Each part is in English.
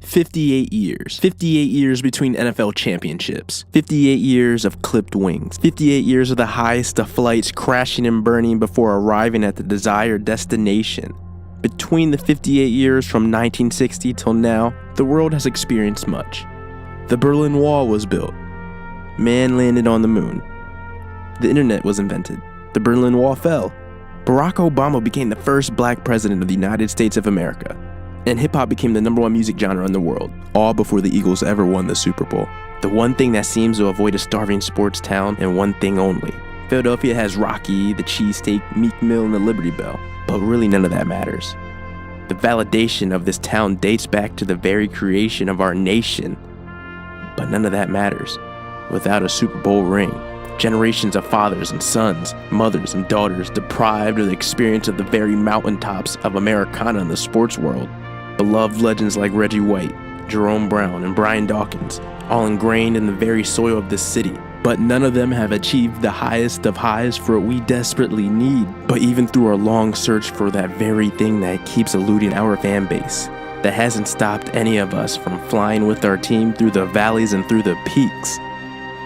58 years. 58 years between NFL championships. 58 years of clipped wings. 58 years of the highest of flights crashing and burning before arriving at the desired destination. Between the 58 years from 1960 till now, the world has experienced much. The Berlin Wall was built. Man landed on the moon. The internet was invented. The Berlin Wall fell. Barack Obama became the first black president of the United States of America. And hip-hop became the #1 music genre in the world, all before the Eagles ever won the Super Bowl. The one thing that seems to avoid a starving sports town, and one thing only. Philadelphia has Rocky, the cheesesteak, Meek Mill, and the Liberty Bell, but really none of that matters. The validation of this town dates back to the very creation of our nation, but none of that matters. Without a Super Bowl ring, generations of fathers and sons, mothers and daughters deprived of the experience of the very mountaintops of Americana in the sports world. Beloved legends like Reggie White, Jerome Brown, and Brian Dawkins, all ingrained in the very soil of this city. But none of them have achieved the highest of highs for what we desperately need. But even through our long search for that very thing that keeps eluding our fan base, that hasn't stopped any of us from flying with our team through the valleys and through the peaks.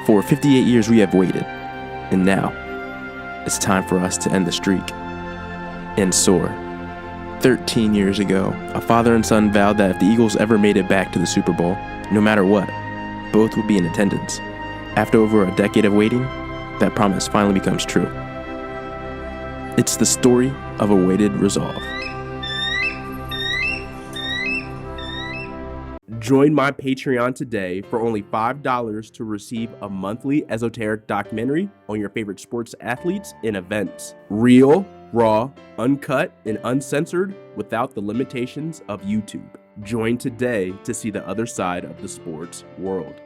For 58 years we have waited, and now it's time for us to end the streak and soar. 13 years ago, a father and son vowed that if the Eagles ever made it back to the Super Bowl, no matter what, both would be in attendance. After over a decade of waiting, that promise finally becomes true. It's the story of a weighted resolve. Join my Patreon today for only $5 to receive a monthly esoteric documentary on your favorite sports athletes and events. Real, raw, uncut, and uncensored without the limitations of YouTube. Join today to see the other side of the sports world.